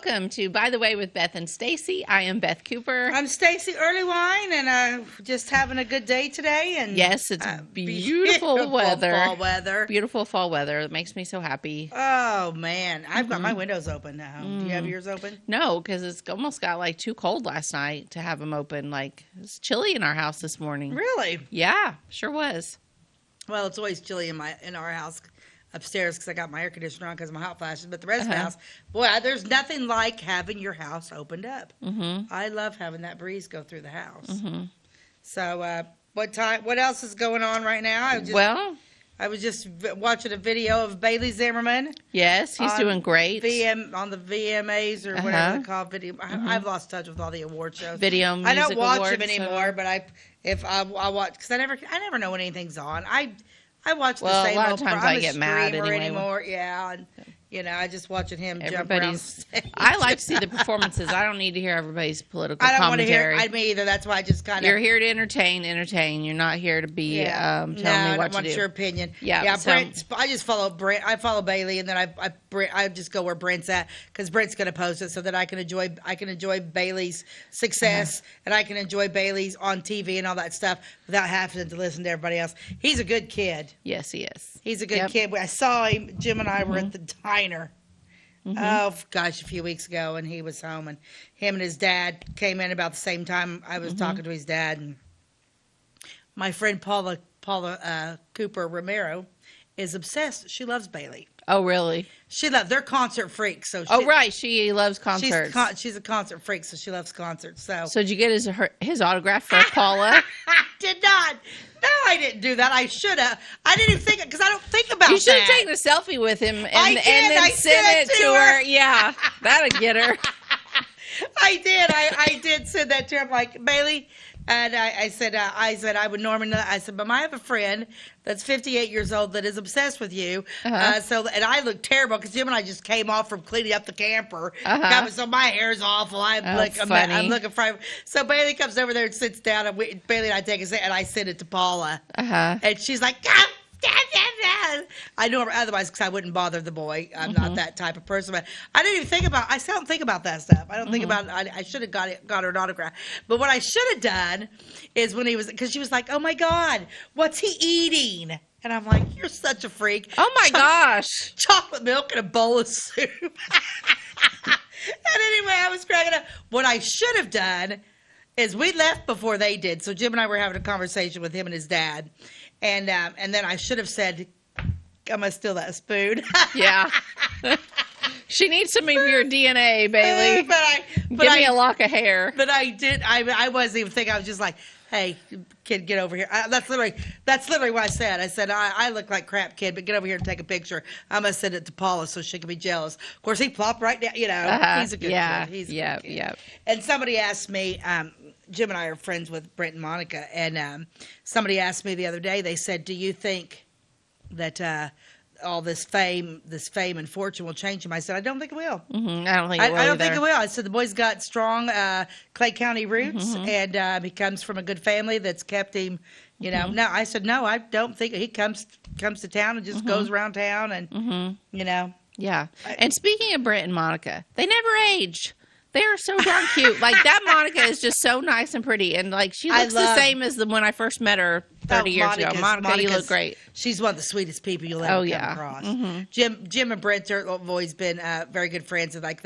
welcome to By the Way with Beth and Stacey. I am Beth Cooper. I'm Stacey Earlywine, and just having a good day today. And yes, it's beautiful weather. Fall weather. Beautiful fall weather. It makes me so happy. Oh, man. I've got my windows open now. Do you have yours open? No, because it's almost got like too cold last night to have them open. Like, it's chilly in our house this morning. Really? Yeah, sure was. Well, it's always chilly in our house upstairs because I got my air conditioner on because of my hot flashes. But the rest of the house, boy, there's nothing like having your house opened up. I love having that breeze go through the house. So, what else is going on right now? I was just watching a video of Bailey Zimmerman. Yes, he's doing great. On the VMAs or whatever they call video. I've lost touch with all the award shows. Video music I don't watch awards, them anymore, but I watch because I never know when anything's on. I watch the same. A lot of times I get mad anymore. Yeah, and I just watching him jump around. I like to see the performances. I don't need to hear everybody's political commentary. I don't want to hear me either. That's why I just kind of. You're here to entertain. You're not here to be telling me what to do. I don't want your opinion. Yeah. Brent, I just follow Brent. I follow Bailey, and then I just go where Brent's at because Brent's going to post it so that I can enjoy Bailey's success and I can enjoy Bailey's on TV and all that stuff without having to listen to everybody else. He's a good kid. Yes, he is. He's a good kid. I saw him. Jim and I were at the diner. Oh gosh, a few weeks ago, and he was home, and him and his dad came in about the same time I was talking to his dad, and my friend Paula Cooper Romero is obsessed. She loves Bailey. Oh, really? They're concert freaks. So right, she loves concerts. She's a concert freak, so she loves concerts. So did you get his autograph for Paula? I did not. No, I didn't do that. I should have. I didn't even think because I don't think about that. You should have taken a selfie with him and then sent it to her. Yeah, that'd get her. I did. I did send that to her. I'm like, Bailey. And I said I would normally. I said, but I have a friend that's 58 years old that is obsessed with you. And I look terrible because Jim and I just came off from cleaning up the camper. So my hair's awful. I'm looking for. So Bailey comes over there and sits down, and Bailey and I take a seat, and I send it to Paula. And she's like, "Come." I know her otherwise because I wouldn't bother the boy. I'm not that type of person. But I didn't even think about. I still don't think about that stuff. I don't think about. I should have got her an autograph. But what I should have done is when he was because she was like, "Oh my God, what's he eating?" And I'm like, "You're such a freak." Oh my gosh, chocolate milk and a bowl of soup. And anyway, I was cracking up. What I should have done is we left before they did. So Jim and I were having a conversation with him and his dad. And then I should have said, I'm going to steal that spoon. Yeah. She needs some of your DNA, Bailey. Give me a lock of hair. But I did. I wasn't even thinking. I was just like, hey, kid, get over here. That's literally what I said. I said, I look like crap, kid, but get over here and take a picture. I'm going to send it to Paula so she can be jealous. Of course, he plopped right down. He's a good kid. He's a good kid. Yeah. And somebody asked me, Jim and I are friends with Brent and Monica, and somebody asked me the other day, they said, do you think that all this fame and fortune will change him? I said, I don't think it will. I don't think it will. I don't think it will. I said, the boy's got strong Clay County roots, and he comes from a good family that's kept him, No, I said, no, I don't think he comes to town and just goes around town and, Yeah. And speaking of Brent and Monica, they never age. They are so darn cute. Like, that Monica is just so nice and pretty. And, like, she looks the same as when I first met her 30 years ago. Monica, you look great. She's one of the sweetest people you'll ever come across. Jim and Brent have always been very good friends. And like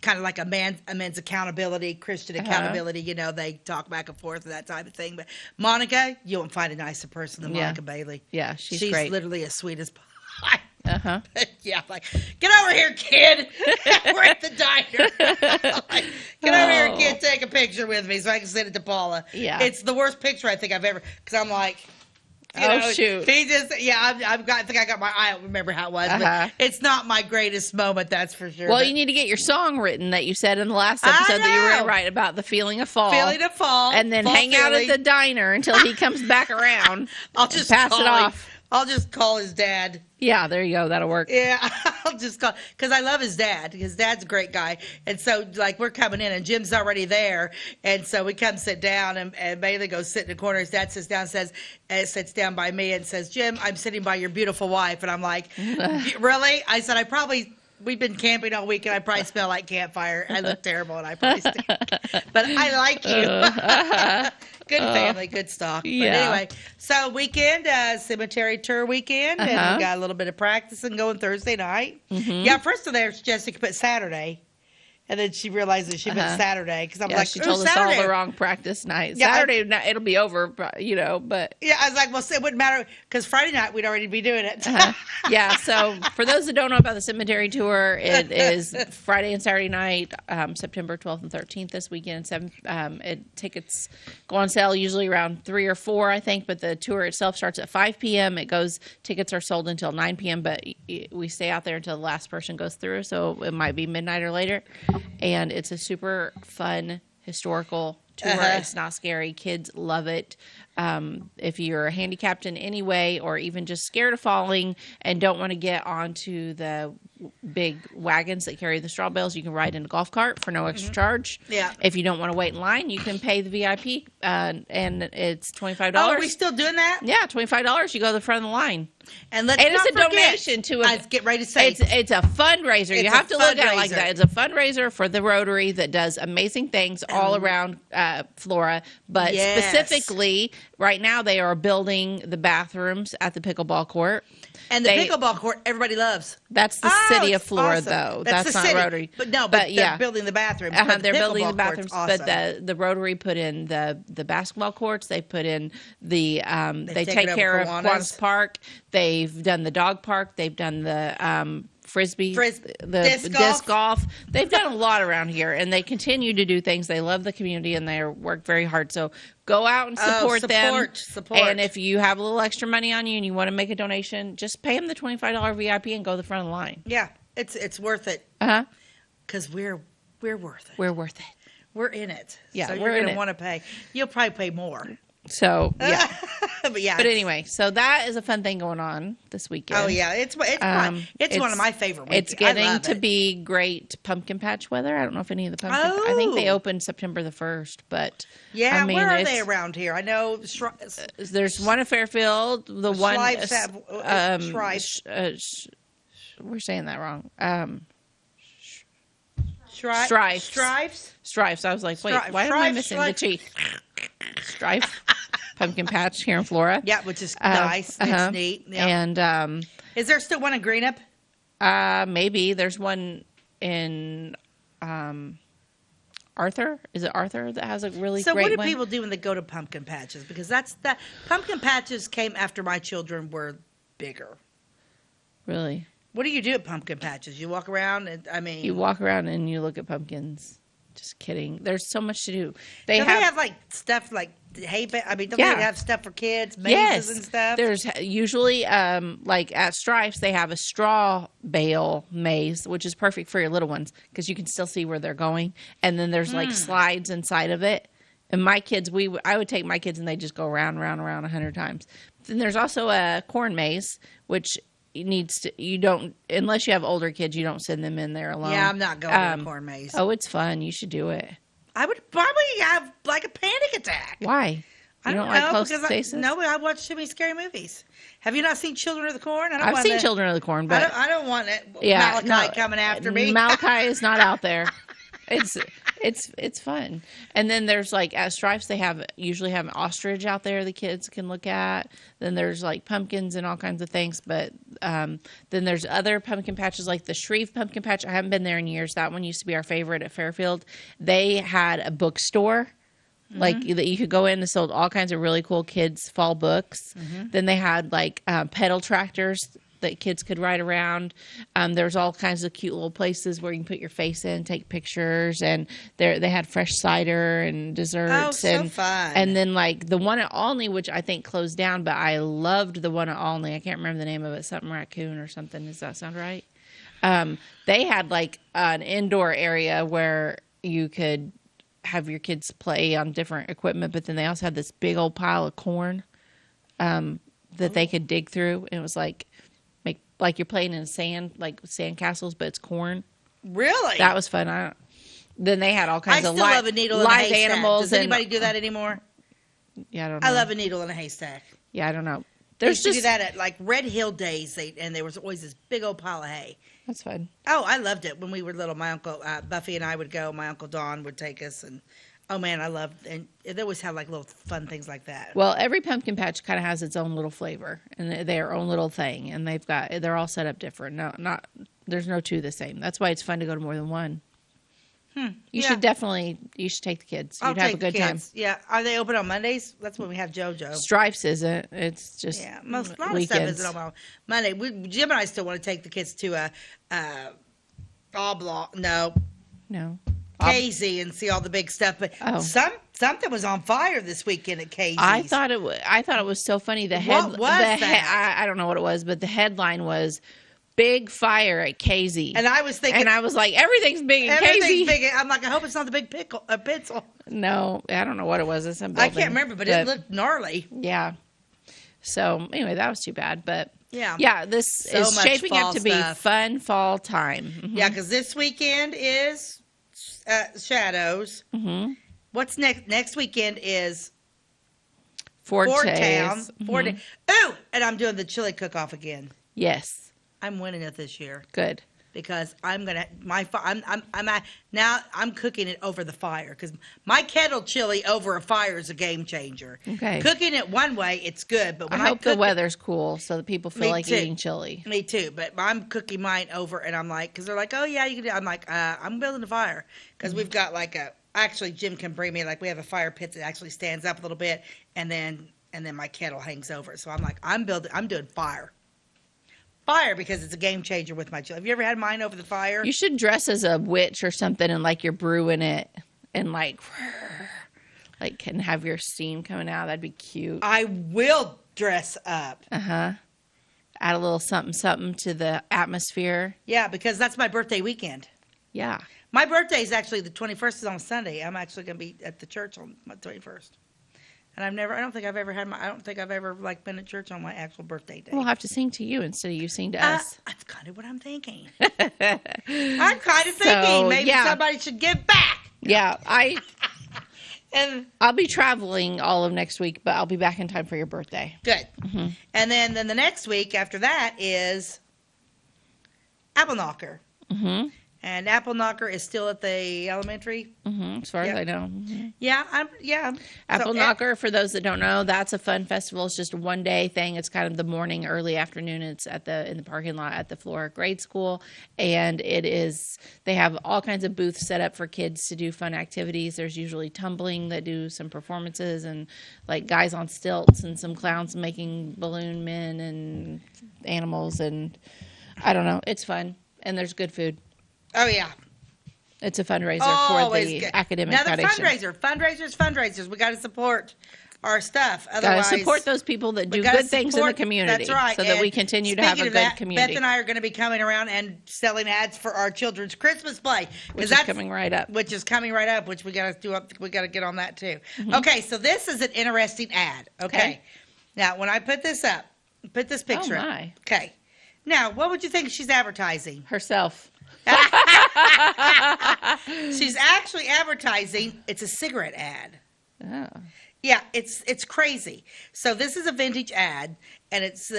kind of like a man's accountability, Christian accountability. They talk back and forth and that type of thing. But Monica, you won't find a nicer person than Monica Bailey. Yeah, she's great. She's literally as sweet as pie. Yeah, like, get over here, kid. We're at the diner. Like, get over here, kid. Take a picture with me so I can send it to Paula. Yeah, it's the worst picture I think I've ever. Because I'm like, shoot. He just, I think I got my. I don't remember how it was, but it's not my greatest moment. That's for sure. Well, you need to get your song written that you said in the last episode that you were going to write about the feeling of fall. And then hang out at the diner until he comes back around. I'll just pass it off. I'll just call his dad. Yeah, there you go. That'll work. Yeah, I'll just call because I love his dad. His dad's a great guy, and so like we're coming in, and Jim's already there, and so we come sit down, and Bailey goes sit in the corner. His dad sits down, sits down by me, and says, "Jim, I'm sitting by your beautiful wife," and I'm like, "Really?" I said, "I probably We've been camping all week, and I probably smell like campfire. I look terrible, and I probably stink. But I like you. Good family, good stock. Yeah. But anyway, so weekend, cemetery tour weekend, and we got a little bit of practicing going Thursday night. Yeah, first of there, Jessica put Saturday. And then she realized that she meant Saturday because I'm like, she told us all the wrong practice night. Yeah, Saturday, it'll be over, but. Yeah, I was like, well, it wouldn't matter because Friday night we'd already be doing it. Yeah, so for those that don't know about the cemetery tour, it is Friday and Saturday night, September 12th and 13th this weekend. Tickets go on sale usually around 3 or 4, I think, but the tour itself starts at 5 p.m. Tickets are sold until 9 p.m., but we stay out there until the last person goes through, so it might be midnight or later. And it's a super fun historical tour. It's not scary. Kids love it. If you're handicapped in any way or even just scared of falling and don't want to get onto the big wagons that carry the straw bales, you can ride in a golf cart for no extra charge. Yeah. If you don't want to wait in line, you can pay the VIP, and it's $25. Oh, are we still doing that? Yeah, $25. You go to the front of the line. And it's a donation to I get ready to say it's a fundraiser. You have to look at it like that. It's a fundraiser for the Rotary that does amazing things all around Flora, but specifically right now they are building the bathrooms at the pickleball court. And the pickleball court, everybody loves. That's the city of Flora, awesome. Though. That's not city. Rotary. But they're building the bathrooms. They're building the bathrooms, awesome. but the Rotary put in the basketball courts. They put in they take care of Kiwanis Park. They've done the dog park. They've done the frisbee, the disc golf. They've done a lot around here, and they continue to do things. They love the community, and they work very hard. So go out and support them. Support. And if you have a little extra money on you and you want to make a donation, just pay them the $25 VIP and go to the front of the line. Yeah, it's worth it. Because we're worth it. We're worth it. We're in it. Yeah, so you're going to want to pay. You'll probably pay more. So yeah. But anyway, so that is a fun thing going on this weekend. Oh yeah, it's one of my favorite weekends. It's getting to be great pumpkin patch weather. I don't know if any of the pumpkin. I think they opened September the 1st, but yeah, where are they around here? I know there's one at Fairfield. The one we're saying that wrong. Strifes. I was like, wait, why am I missing the cheese? Strife pumpkin patch here in Flora. Yeah, which is nice. It's neat. Yeah. And is there still one in Greenup? Maybe there's one in Arthur. Is it Arthur that has a really great one? So what do people do when they go to pumpkin patches? Because pumpkin patches came after my children were bigger. Really? What do you do at pumpkin patches? You walk around and you walk around and you look at pumpkins. Just kidding. Therethey much to do. They have like stuff like hay. Don't they have stuff for kids, mazes and stuff? There's usually like at Strifes they have a straw bale maze, which is perfect for your little ones because you can still see where they're going. And then there's like slides inside of it. And my kids, I would take my kids and they just go around 100 times. Then there's also a corn maze, which you don't, unless you have older kids, you don't send them in there alone. Yeah, I'm not going to a corn maze. Oh, it's fun. You should do it. I would probably have like a panic attack. Why? You don't like close spaces? No, I watch too many scary movies. Have you not seen Children of the Corn? I've seen Children of the Corn, but I don't want it. Malachi coming after me. Malachi is not out there. It's fun. And then there's like at Stripes they usually have an ostrich out there the kids can look at. Then there's like pumpkins and all kinds of things. But then there's other pumpkin patches like the Shreve Pumpkin Patch. I haven't been there in years. That one used to be our favorite at Fairfield. They had a bookstore. Like that you could go in and sold all kinds of really cool kids fall books. Then they had like pedal tractors that kids could ride around. There's all kinds of cute little places where you can put your face in, take pictures, and they had fresh cider and desserts. Oh, so fun. And then like the one at Olney, which I think closed down, but I loved the one at Olney. I can't remember the name of it, something raccoon or something. Does that sound right? They had like an indoor area where you could have your kids play on different equipment, but then they also had this big old pile of corn that they could dig through. And it was like you're playing in sand, like sand castles, but it's corn. Really? That was fun. Then they had all kinds of love a needle in a live haystack. animals. Does anybody do that anymore? Yeah, I don't know. I love a needle in a haystack. Yeah, I don't know. used to do that at like Red Hill Days, and there was always this big old pile of hay. That's fun. Oh, I loved it when we were little. My uncle Buffy and I would go. My uncle Don would take us, and oh man, I loved. And they always have like little fun things like that. Well, every pumpkin patch kind of has its own little flavor and their own little thing, and they're all set up different. There's no two the same. That's why it's fun to go to more than one. You should take the kids. You'd have a good time. Yeah. Are they open on Mondays? That's when we have JoJo. Strifes isn't. It's just a lot of stuff isn't open on Monday. Jim and I still want to take the kids to KZ and see all the big stuff. But something was on fire this weekend at KZ. I thought it was so funny. What was that? I don't know what it was, but the headline was big fire at KZ. And I was thinking, and I was like, everything's big at KZ. Everything's big. I'm like, I hope it's not the big pencil. No, I don't know what it was. It's some building, I can't remember, but it looked gnarly. Yeah. So anyway, that was too bad, but yeah, this is shaping up to be fun fall time. Yeah, because this weekend is Shadows. What's next? Next weekend is Ford Town. Ooh, and I'm doing the chili cook-off again. Yes. I'm winning it this year. Good. Because I'm cooking it over the fire because my kettle chili over a fire is a game changer. Okay. Cooking it one way, it's good, but when I hope the weather's cool so that people feel like eating chili. Me too, but I'm cooking mine over, and I'm like, because they're like, oh yeah, you can do. I'm like, I'm building a fire because we've got like actually Jim can bring me, like, we have a fire pit that actually stands up a little bit, and then my kettle hangs over. So I'm like, I'm doing fire because it's a game changer with my chili. Have you ever had mine over the fire? You should dress as a witch or something, and like you're brewing it, and like can have your steam coming out. That'd be cute. I will dress up. Add a little something to the atmosphere. Yeah, because that's my birthday weekend. Yeah. My birthday is actually the 21st, is on Sunday. I'm actually going to be at the church on my 21st. And I don't think I've ever like been at church on my actual birthday day. We'll have to sing to you instead of you sing to us. That's kind of what I'm thinking. Maybe somebody should give back. Yeah, I'll be traveling all of next week, but I'll be back in time for your birthday. Good. And then the next week after that is Apple Knocker. And Apple Knocker is still at the elementary. As far as I know. Yeah. Apple Knocker, for those that don't know, that's a fun festival. It's just a one-day thing. It's kind of the morning, early afternoon. It's in the parking lot at the Flora Grade School. And they have all kinds of booths set up for kids to do fun activities. There's usually tumbling that do some performances, and like guys on stilts, and some clowns making balloon men and animals. And I don't know. It's fun. And there's good food. Oh, yeah. It's a fundraiser for the academic foundation. Fundraisers. We got to support our stuff. Otherwise, got to support those people that do good things in the community. That's right. So that we continue to have a good community. Beth and I are going to be coming around and selling ads for our children's Christmas play. Which is coming right up. Which we got to do. We got to get on that too. Okay, so this is an interesting ad. Okay. Now, when I put this up, put this picture up. Okay. Now, what would you think she's advertising? Herself. She's actually advertising. It's a cigarette ad. Oh. Yeah, it's crazy. So this is a vintage ad, and it's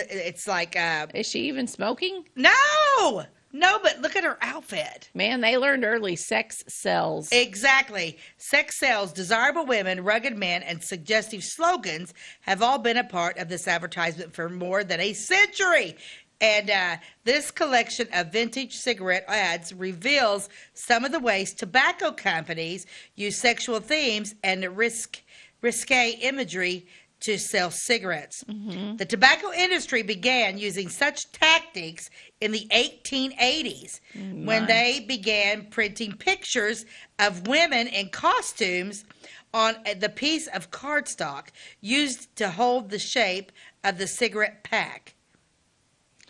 like. Is she even smoking? No, but look at her outfit. Man, they learned early. Sex sells. Exactly. Sex sells. Desirable women, rugged men, and suggestive slogans have all been a part of this advertisement for more than a century. And this collection of vintage cigarette ads reveals some of the ways tobacco companies use sexual themes and risque imagery to sell cigarettes. The tobacco industry began using such tactics in the 1880s when they began printing pictures of women in costumes on the piece of cardstock used to hold the shape of the cigarette pack.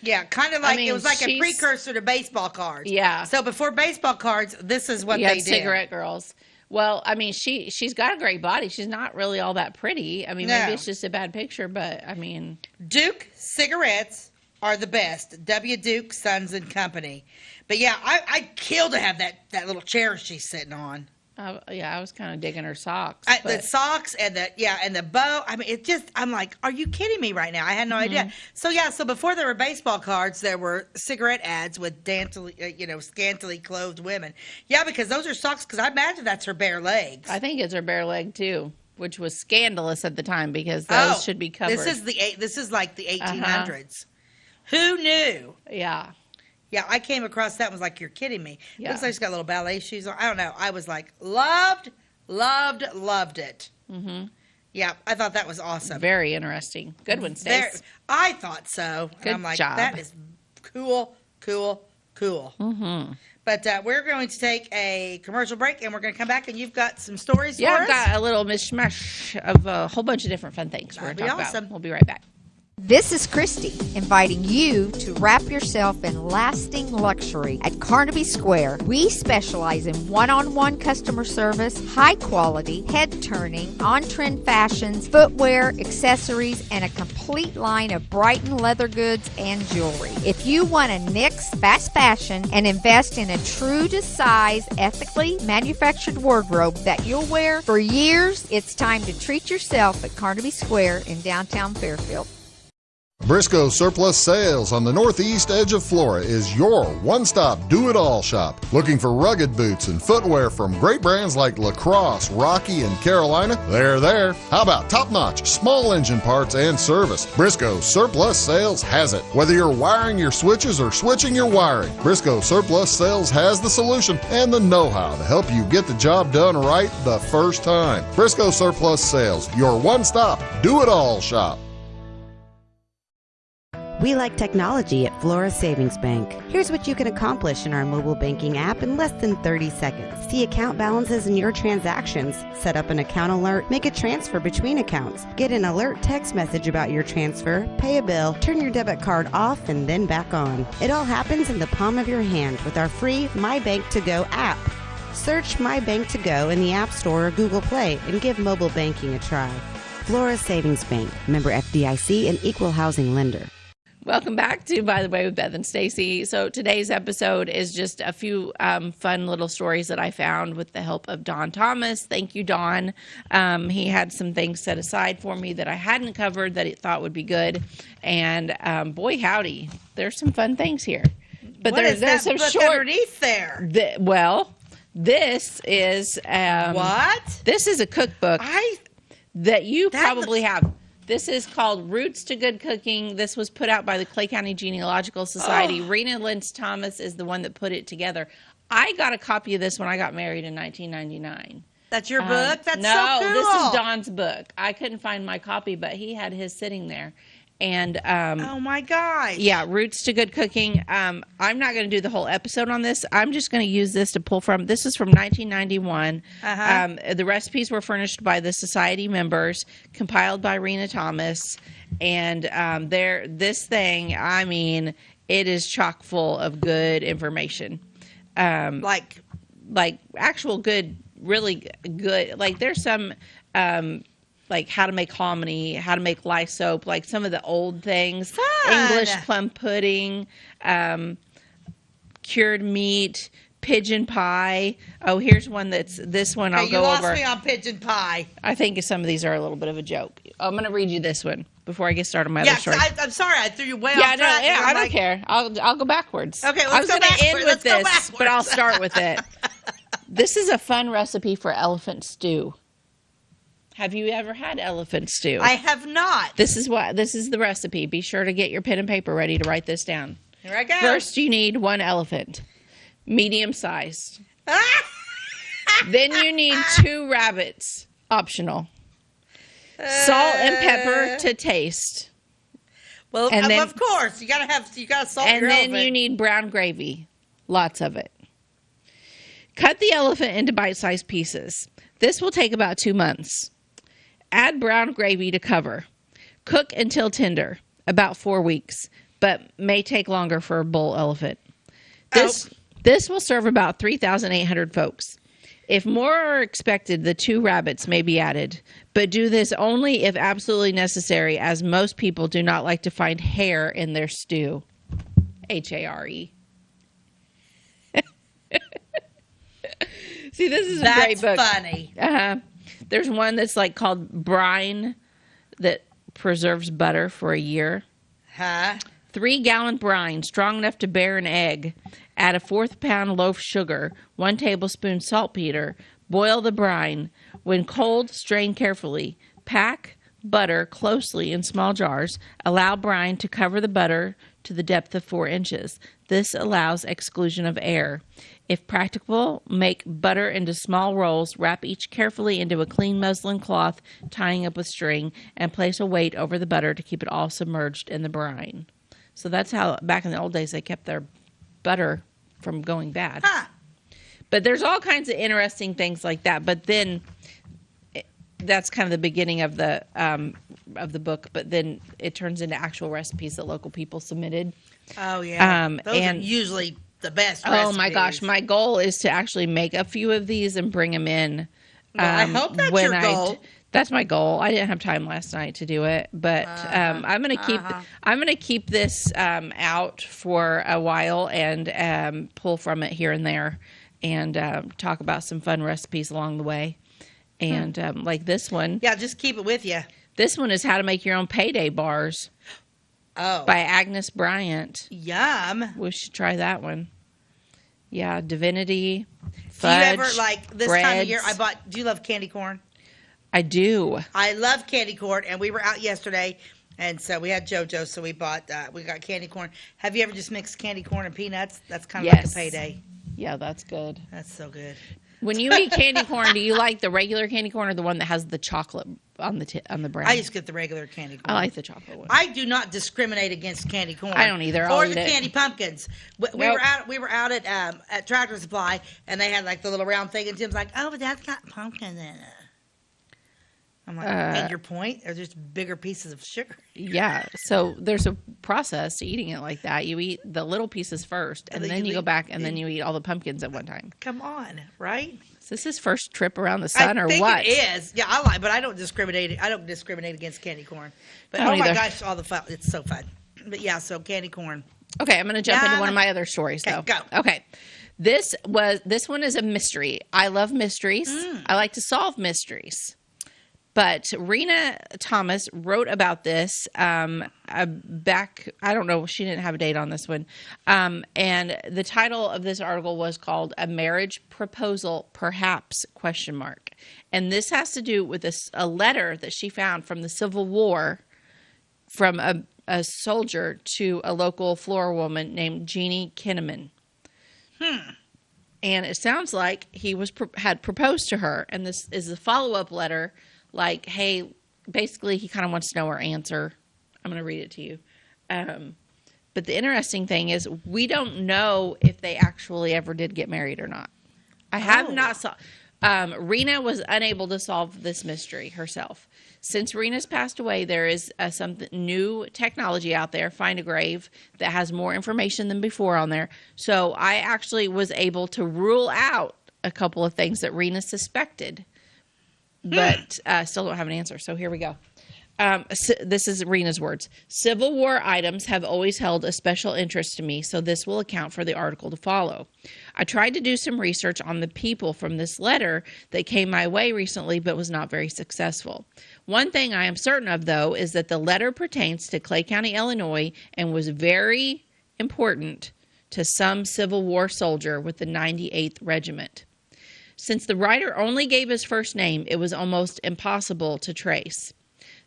Yeah, kind of like it was like a precursor to baseball cards. Yeah. So before baseball cards, this is what they did. Cigarette girls. Well, I mean, she's got a great body. She's not really all that pretty. I mean, maybe it's just a bad picture, but I mean. Duke cigarettes are the best. W. Duke, Sons and Company. But yeah, I'd kill to have that little chair she's sitting on. Yeah, I was kind of digging her socks. The socks and the bow. I mean, I'm like, are you kidding me right now? I had no idea. So before there were baseball cards, there were cigarette ads with scantily clothed women. Yeah, because those are socks. Because I imagine that's her bare legs. I think it's her bare leg too, which was scandalous at the time because those should be covered. This is like the 1800s. Who knew? Yeah. Yeah, I came across that and was like, you're kidding me. Yeah. Looks like she's got little ballet shoes on. I don't know. I was like, loved it. Mm-hmm. Yeah, I thought that was awesome. Very interesting. Good one, Stacey. I thought so. Good and I'm like, job. That is cool. Mm-hmm. But we're going to take a commercial break, and we're going to come back, and you've got some stories for us? Yeah, I've got a little mishmash of a whole bunch of different fun things we're going to talk about. We'll be right back. This is Christy, inviting you to wrap yourself in lasting luxury at Carnaby Square. We specialize in one-on-one customer service, high quality, head-turning, on-trend fashions, footwear, accessories, and a complete line of Brighton leather goods and jewelry. If you want to nix fast fashion and invest in a true-to-size, ethically manufactured wardrobe that you'll wear for years, it's time to treat yourself at Carnaby Square in downtown Fairfield. Briscoe Surplus Sales on the northeast edge of Flora is your one-stop do-it-all shop. Looking for rugged boots and footwear from great brands like Lacrosse, Rocky, and Carolina? They're there. How about top-notch small engine parts and service? Briscoe Surplus Sales has it. Whether you're wiring your switches or switching your wiring, Briscoe Surplus Sales has the solution and the know-how to help you get the job done right the first time. Briscoe Surplus Sales, your one-stop do-it-all shop. We like technology at Flora Savings Bank. Here's what you can accomplish in our mobile banking app in less than 30 seconds. See account balances in your transactions, set up an account alert, make a transfer between accounts, get an alert text message about your transfer, pay a bill, turn your debit card off and then back on. It all happens in the palm of your hand with our free My Bank to Go app. Search My Bank to Go in the App Store or Google Play and give mobile banking a try. Flora Savings Bank, member FDIC and equal housing lender. Welcome back to By the Way with Beth and Stacey. So today's episode is just a few fun little stories that I found with the help of Don Thomas. Thank you, Don. He had some things set aside for me that I hadn't covered that he thought would be good. And boy, howdy, there's some fun things here. But there's some short underneath there. This is what? This is a cookbook that you probably have. This is called Roots to Good Cooking. This was put out by the Clay County Genealogical Society. Rena Lentz Thomas is the one that put it together. I got a copy of this when I got married in 1999. That's your book? That's no, so cool. This is Don's book. I couldn't find my copy, but he had his sitting there. And oh my gosh. Yeah, Roots to Good Cooking. I'm not going to do the whole episode on this. I'm just going to use this to pull from. This is from 1991. The recipes were furnished by the society members, compiled by Rena Thomas, and this thing, I mean, it is chock full of good information. Like actual good, really good. Like there's some like how to make hominy, how to make lye soap, like some of the old things. Fun. English plum pudding, cured meat, pigeon pie. Oh, here's one this one I'll go over. You lost me on pigeon pie. I think some of these are a little bit of a joke. I'm going to read you this one before I get started on my other story. I'm sorry, I threw you way off track. I don't care. I'll go backwards. Okay, I was going to end with this, but I'll start with it. This is a fun recipe for elephant stew. Have you ever had elephant stew? I have not. This is the recipe. Be sure to get your pen and paper ready to write this down. Here I go. First, you need one elephant, medium sized. Then you need 2 rabbits, optional. Salt and pepper to taste. Well, and then, of course, you gotta salt your elephant. And then you need brown gravy, lots of it. Cut the elephant into bite-sized pieces. This will take about 2 months. Add brown gravy to cover. Cook until tender, about 4 weeks, but may take longer for a bull elephant. This will serve about 3,800 folks. If more are expected, the 2 rabbits may be added, but do this only if absolutely necessary, as most people do not like to find hair in their stew. Hare. See, this is a great book. That's funny. There's one that's like called Brine that preserves butter for a year. 3-gallon brine, strong enough to bear an egg. Add a 1/4 pound loaf sugar, 1 tablespoon saltpeter. Boil the brine. When cold, strain carefully. Pack butter closely in small jars. Allow brine to cover the butter to the depth of 4 inches. This allows exclusion of air. If practicable, make butter into small rolls. Wrap each carefully into a clean muslin cloth, tying up with string, and place a weight over the butter to keep it all submerged in the brine. So that's how, back in the old days, they kept their butter from going bad. But there's all kinds of interesting things like that. But then that's kind of the beginning of the book. But then it turns into actual recipes that local people submitted. Oh, yeah. Those are usually the best recipes. Oh, my gosh. My goal is to actually make a few of these and bring them in. Well, I hope that's your goal. That's my goal. I didn't have time last night to do it, but I'm gonna keep this out for a while and pull from it here and there, and talk about some fun recipes along the way. And like this one, yeah, just keep it with you. This one is how to make your own payday bars. Oh, by Agnes Bryant. Yum. We should try that one. Yeah, divinity. Fudge, do you ever, like this breads. Time of year? Do you love candy corn? I do. I love candy corn, and we were out yesterday, and so we had JoJo, so we got candy corn. Have you ever just mixed candy corn and peanuts? That's kind of like a payday. Yeah, that's good. That's so good. When you eat candy corn, do you like the regular candy corn or the one that has the chocolate on the bread? I just get the regular candy corn. I like the chocolate one. I do not discriminate against candy corn. I don't either. Or the candy pumpkins. We were out at Tractor Supply, and they had like the little round thing, and Jim's like, "Oh, but that's got pumpkin in it." I'm like, and your point? They're just bigger pieces of sugar. Yeah. So there's a process to eating it like that. You eat the little pieces first, and then you go back, and then you eat all the pumpkins at one time. Come on, right? Is this his first trip around the sun, or what? I think it is. Yeah, but I don't discriminate. I don't discriminate against candy corn. But oh my gosh, all the fun! It's so fun. But yeah, so candy corn. Okay, I'm going to jump into one of my other stories, though. Go. Okay. This one is a mystery. I love mysteries. I like to solve mysteries. But Rena Thomas wrote about this back, I don't know, she didn't have a date on this one. And the title of this article was called A Marriage Proposal, Perhaps, ? And this has to do with a letter that she found from the Civil War from a soldier to a local Florida woman named Jeannie Kinnaman. And it sounds like he had proposed to her. And this is a follow-up letter. Like, hey, basically he kind of wants to know her answer. I'm going to read it to you. But the interesting thing is we don't know if they actually ever did get married or not. I have not Rena was unable to solve this mystery herself. Since Rena's passed away, there is some new technology out there, Find a Grave, that has more information than before on there. So I actually was able to rule out a couple of things that Rena suspected. But still don't have an answer. So here we go. This is Rena's words. Civil War items have always held a special interest to me, so this will account for the article to follow. I tried to do some research on the people from this letter that came my way recently, but was not very successful. One thing I am certain of, though, is that the letter pertains to Clay County, Illinois, and was very important to some Civil War soldier with the 98th Regiment. Since the writer only gave his first name, it was almost impossible to trace.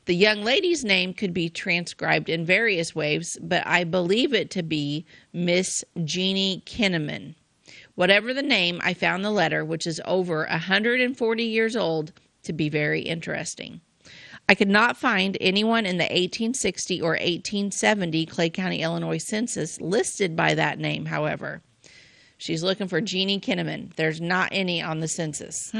The young lady's name could be transcribed in various ways, but I believe it to be Miss Jeannie Kinnaman. Whatever the name, I found the letter, which is over 140 years old, to be very interesting. I could not find anyone in the 1860 or 1870 Clay County, Illinois census listed by that name, however. She's looking for Jeannie Kinnaman. There's not any on the census.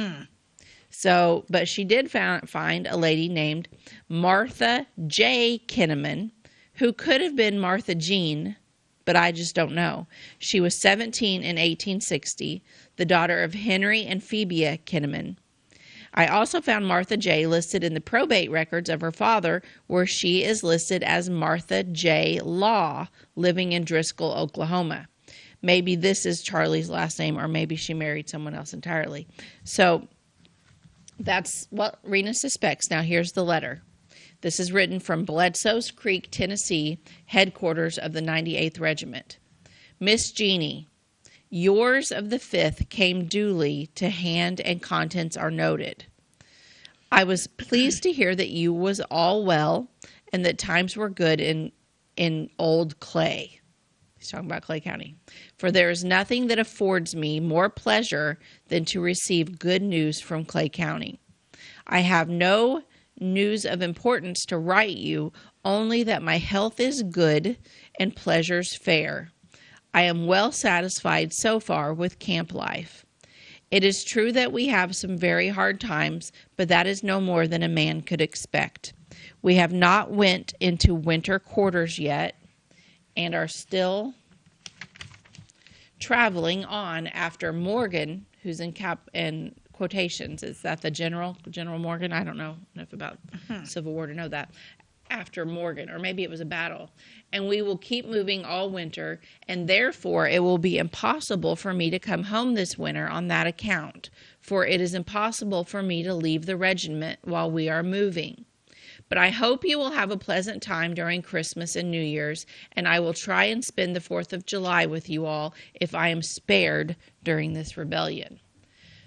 So, but she did find a lady named Martha J. Kinnaman, who could have been Martha Jean, but I just don't know. She was 17 in 1860, the daughter of Henry and Phoebia Kinnaman. I also found Martha J. listed in the probate records of her father, where she is listed as Martha J. Law, living in Driscoll, Oklahoma. Maybe this is Charlie's last name, or maybe she married someone else entirely. So that's what Rena suspects. Now, here's the letter. This is written from Bledsoe's Creek, Tennessee, headquarters of the 98th Regiment. Miss Jeannie, yours of the 5th came duly to hand and contents are noted. I was pleased to hear that you was all well and that times were good in old Clay. He's talking about Clay County. For there is nothing that affords me more pleasure than to receive good news from Clay County. I have no news of importance to write you, only that my health is good and pleasures fair. I am well satisfied so far with camp life. It is true that we have some very hard times, but that is no more than a man could expect. We have not went into winter quarters yet and are still traveling on after Morgan, who's in quotations. Is that the General Morgan? I don't know enough about Civil War to know that. After Morgan, or maybe it was a battle. And we will keep moving all winter, and therefore it will be impossible for me to come home this winter on that account, for it is impossible for me to leave the regiment while we are moving. But I hope you will have a pleasant time during Christmas and New Year's, and I will try and spend the 4th of July with you all if I am spared during this rebellion.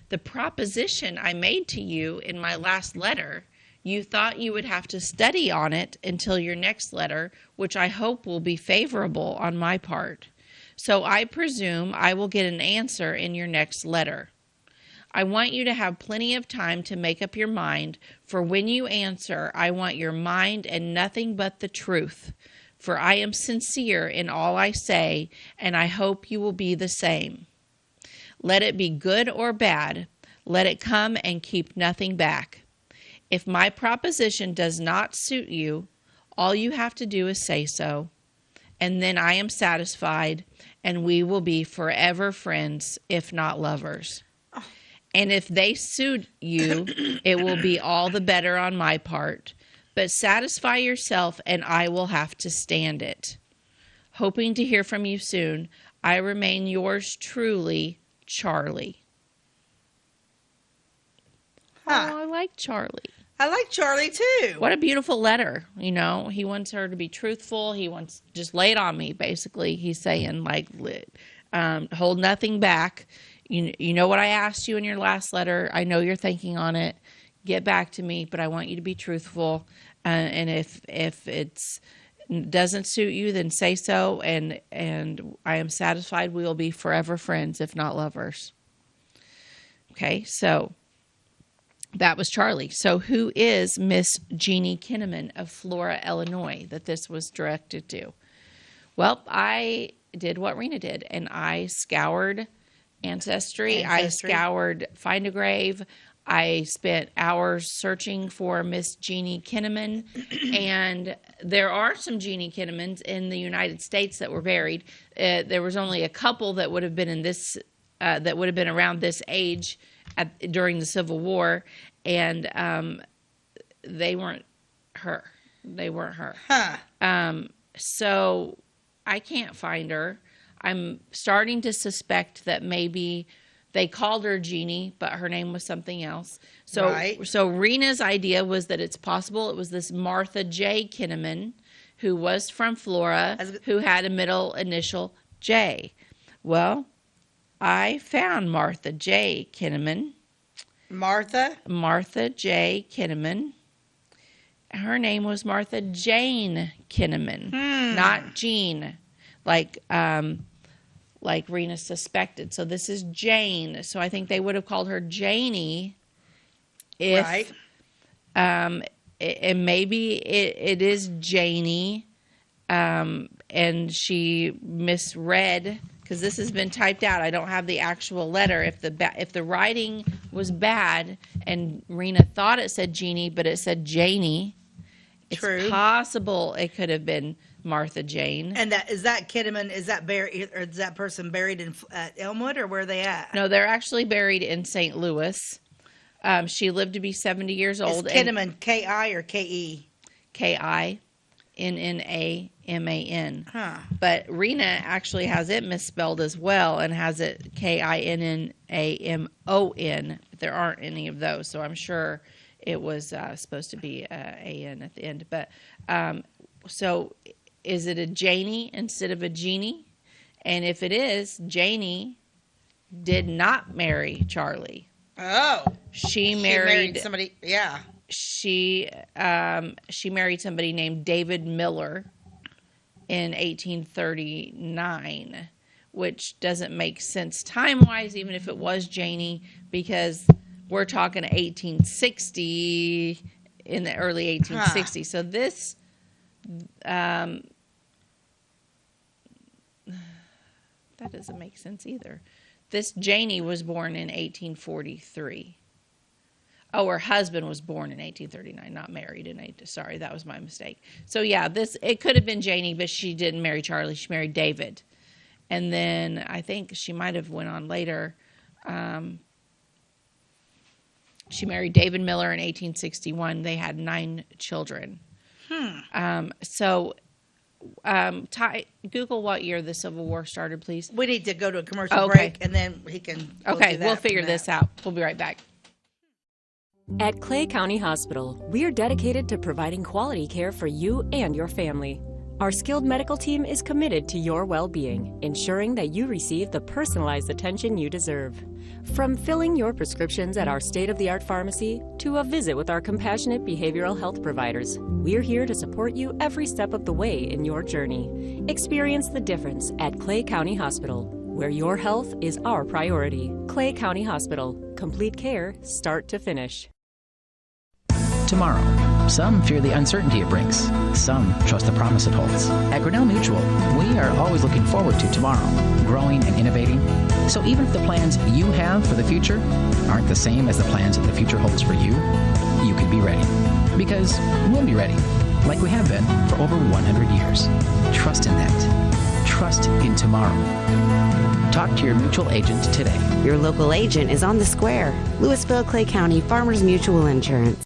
The proposition I made to you in my last letter, you thought you would have to study on it until your next letter, which I hope will be favorable on my part. So I presume I will get an answer in your next letter. I want you to have plenty of time to make up your mind, for when you answer, I want your mind and nothing but the truth. For I am sincere in all I say, and I hope you will be the same. Let it be good or bad, let it come and keep nothing back. If my proposition does not suit you, all you have to do is say so, and then I am satisfied, and we will be forever friends, if not lovers. And if they suit you, it will be all the better on my part. But satisfy yourself, and I will have to stand it. Hoping to hear from you soon, I remain yours truly, Charlie. Huh. Oh, I like Charlie. I like Charlie too. What a beautiful letter. You know, he wants her to be truthful. He wants, just lay it on me, basically. He's saying, like, hold nothing back. You know what I asked you in your last letter. I know you're thinking on it. Get back to me, but I want you to be truthful. And if it doesn't suit you, then say so. And I am satisfied we will be forever friends, if not lovers. Okay, so that was Charlie. So who is Miss Jeannie Kinnaman of Flora, Illinois, that this was directed to? Well, I did what Rena did, and I scoured Ancestry. I scoured Find a Grave. I spent hours searching for Miss Jeannie Kinnaman, and there are some Jeannie Kinnamans in the United States that were buried. There was only a couple that would have been in this, that would have been around this age during the Civil War, and they weren't her. They weren't her. Huh. So I can't find her. I'm starting to suspect that maybe they called her Jeannie, but her name was something else. So, Right. So Rena's idea was that it's possible it was this Martha J. Kinnaman, who was from Flora, who had a middle initial J. Well, I found Martha J. Kinnaman. Martha J. Kinnaman. Her name was Martha Jane Kinnaman, not Jean, like Rena suspected. So this is Jane. So I think they would have called her Janie if, Right. And maybe it is Janie, and she misread, because this has been typed out. I don't have the actual letter. If the writing was bad and Rena thought it said Jeannie, but it said Janie, it's True. possible it could have been Martha Jane. And is that Kinnaman? Is that buried, or is that person buried in at Elmwood, or where are they at? No, they're actually buried in St. Louis. She lived to be 70 years old. Is Kinnaman K-I or K-E? K-I-N-N-A-M-A-N. Kinnaman. But Rena actually has it misspelled as well and has it Kinnamon. There aren't any of those, so I'm sure it was supposed to be an at the end. But so is it a Janie instead of a Jeannie? And if it is, Janie did not marry Charlie. Oh, she married somebody. Yeah, she married somebody named David Miller in 1839, which doesn't make sense time-wise, even if it was Janie, because we're talking 1860, in the early 1860s. So this, that doesn't make sense either. This Janie was born in 1843. Oh, her husband was born in 1839, not married in 18. Sorry, that was my mistake. So yeah, it could have been Janie, but she didn't marry Charlie. She married David, and then I think she might have went on later. She married David Miller in 1861. They had 9 children. Google what year the Civil War started, please. We need to go to a commercial break, and then he can. We'll figure this out. We'll be right back. At Clay County Hospital, we are dedicated to providing quality care for you and your family. Our skilled medical team is committed to your well-being, ensuring that you receive the personalized attention you deserve. From filling your prescriptions at our state-of-the-art pharmacy to a visit with our compassionate behavioral health providers, we're here to support you every step of the way in your journey. Experience the difference at Clay County Hospital, where your health is our priority. Clay County Hospital, complete care, start to finish. Tomorrow. Some fear the uncertainty it brings. Some trust the promise it holds. At Grinnell Mutual, we are always looking forward to tomorrow, growing and innovating. So even if the plans you have for the future aren't the same as the plans that the future holds for you, you can be ready. Because we'll be ready, like we have been for over 100 years. Trust in that. Trust in tomorrow. Talk to your mutual agent today. Your local agent is on the square. Louisville, Clay County Farmers Mutual Insurance.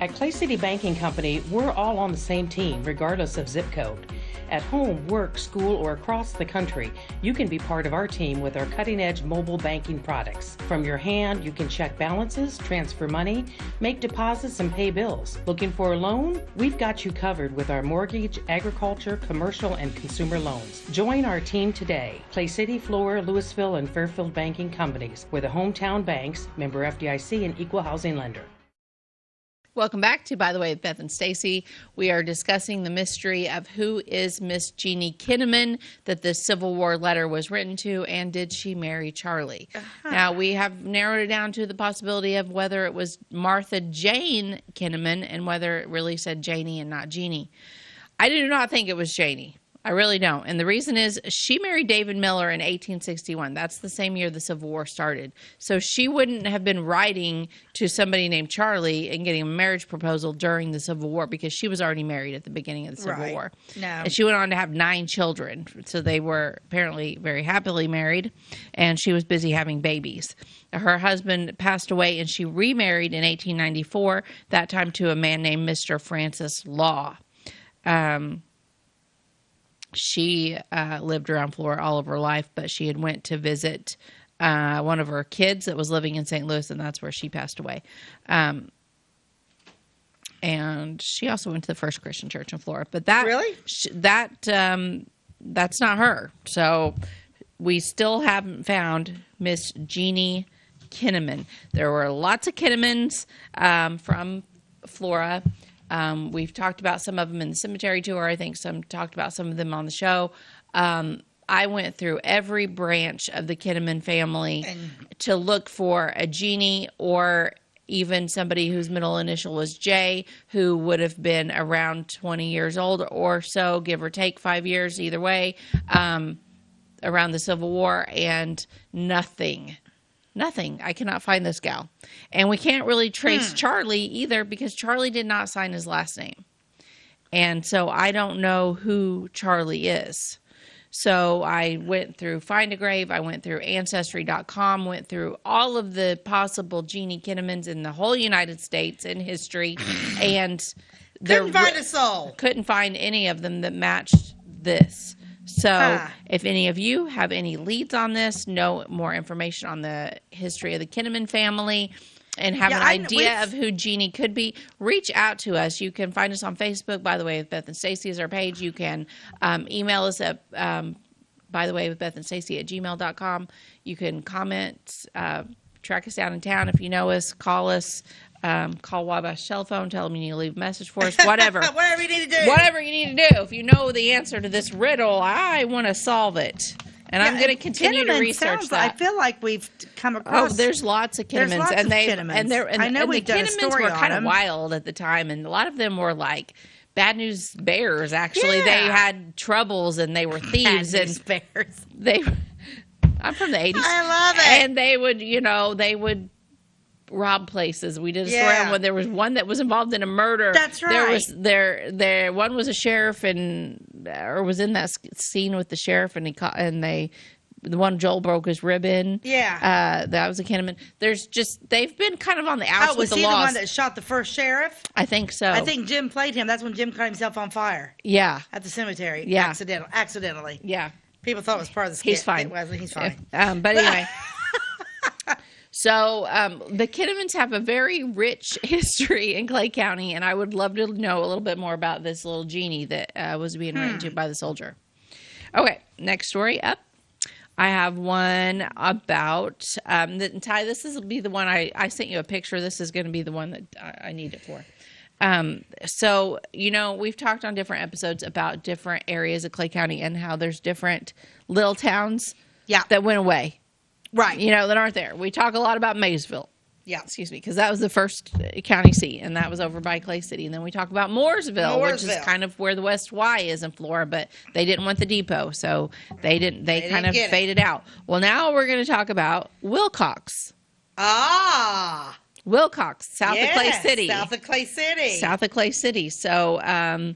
At Clay City Banking Company, we're all on the same team, regardless of zip code. At home, work, school, or across the country, you can be part of our team with our cutting-edge mobile banking products. From your hand, you can check balances, transfer money, make deposits, and pay bills. Looking for a loan? We've got you covered with our mortgage, agriculture, commercial, and consumer loans. Join our team today. Clay City, Flora, Louisville, and Fairfield Banking Companies. We're the hometown banks, member FDIC, and equal housing lender. Welcome back to By the Way with Beth and Stacey. We are discussing the mystery of who is Miss Jeannie Kinnaman that the Civil War letter was written to, and did she marry Charlie? Now, we have narrowed it down to the possibility of whether it was Martha Jane Kinnaman and whether it really said Janie and not Jeannie. I do not think it was Janie. I really don't. And the reason is she married David Miller in 1861. That's the same year the Civil War started. So she wouldn't have been writing to somebody named Charlie and getting a marriage proposal during the Civil War because she was already married at the beginning of the Civil War. No. And she went on to have 9 children. So they were apparently very happily married, and she was busy having babies. Her husband passed away, and she remarried in 1894, that time to a man named Mr. Francis Law. She lived around Florida all of her life, but she had went to visit one of her kids that was living in St. Louis, and that's where she passed away. And she also went to the First Christian Church in Florida. But that really that's not her. So we still haven't found Miss Jeannie Kinnaman. There were lots of Kinnamans from Florida. We've talked about some of them in the cemetery tour. I think talked about some of them on the show. I went through every branch of the Kinnaman family to look for a Jeannie or even somebody whose middle initial was J, who would have been around 20 years old or so, give or take 5 years, either way, around the Civil War, and nothing. I cannot find this gal. And we can't really trace Charlie either because Charlie did not sign his last name. And so I don't know who Charlie is. So I went through Find a Grave. I went through Ancestry.com, went through all of the possible Jeannie Kinnamans in the whole United States in history. And Couldn't find a soul. Couldn't find any of them that matched this. So if any of you have any leads on this, know more information on the history of the Kinnaman family, and have an idea of who Jeannie could be, reach out to us. You can find us on Facebook, By the Way with Beth and Stacey is our page. You can email us at By the Way with Beth and Stacey at gmail.com. You can comment, track us down in town if you know us, call us. Call Wabash cell phone, tell them you need to leave a message for us, whatever. Whatever you need to do. Whatever you need to do. If you know the answer to this riddle, I want to solve it. And I'm going to continue to research that. I feel like we've come across. Oh, there's lots of Kinnamans. There's lots of Kinnamans. I know we've done a story on them. Kinnamans were kind of wild at the time, and a lot of them were like bad news bears, actually. Yeah. They had troubles, and they were thieves. Bad news bears. I'm from the 80s. I love it. And they would rob places. We did a story on when there was one that was involved in a murder. That's right. There one was a sheriff or was in that scene with the sheriff, and the one Joel broke his rib in. Yeah. That was a Kinnaman. They've been kind of on the outs with the laws. Was he the one that shot the first sheriff? I think so. I think Jim played him. That's when Jim caught himself on fire. Yeah. At the cemetery. Yeah. Accidentally. Yeah. People thought it was part of the skit. He's fine. It wasn't. He's fine. But anyway. So the Kinnamans have a very rich history in Clay County, and I would love to know a little bit more about this little genie that was being written to by the soldier. Okay, next story up. I have one about, Ty, this will be the one I sent you a picture. This is going to be the one that I need it for. So, we've talked on different episodes about different areas of Clay County and how there's different little towns that went away. Right. That aren't there. We talk a lot about Maysville. Yeah. Excuse me, because that was the first county seat, and that was over by Clay City. And then we talk about Mooresville, which is kind of where the West Y is in Flora, but they didn't want the depot, so they kind of faded out. Well, now we're going to talk about Wilcox. Ah. Wilcox, south of Clay City. South of Clay City. South of Clay City. So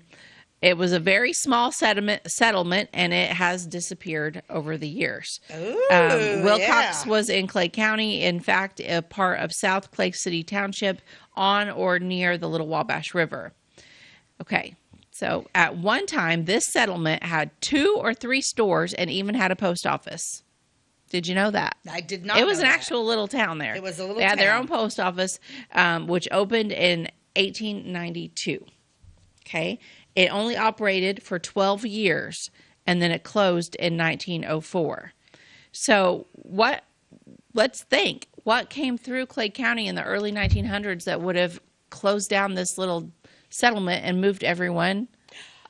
it was a very small settlement, and it has disappeared over the years. Ooh, Wilcox was in Clay County, in fact, a part of South Clay City Township on or near the Little Wabash River. Okay, so at one time, this settlement had 2 or 3 stores and even had a post office. Did you know that? I did not. It was an actual little town there. It was a little town. They had their own post office, which opened in 1892. Okay. It only operated for 12 years, and then it closed in 1904. So let's think. What came through Clay County in the early 1900s that would have closed down this little settlement and moved everyone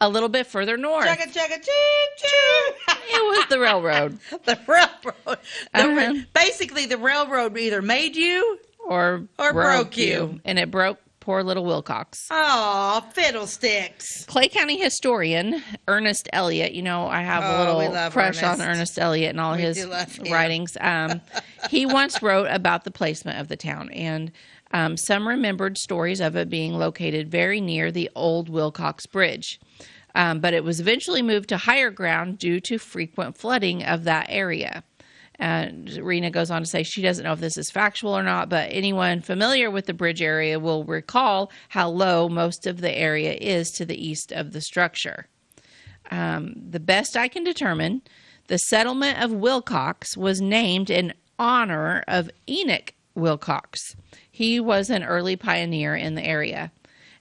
a little bit further north? Chugga, chugga, choo, choo. It was the railroad. The railroad. Basically, the railroad either made you or broke you. And it broke poor little Wilcox. Oh, fiddlesticks. Clay County historian Ernest Elliott, I have a little crush on Ernest Elliott and all his writings. He once wrote about the placement of the town, and some remembered stories of it being located very near the old Wilcox Bridge. But it was eventually moved to higher ground due to frequent flooding of that area. And Rena goes on to say she doesn't know if this is factual or not, but anyone familiar with the bridge area will recall how low most of the area is to the east of the structure. The best I can determine, the settlement of Wilcox was named in honor of Enoch Wilcox. He was an early pioneer in the area.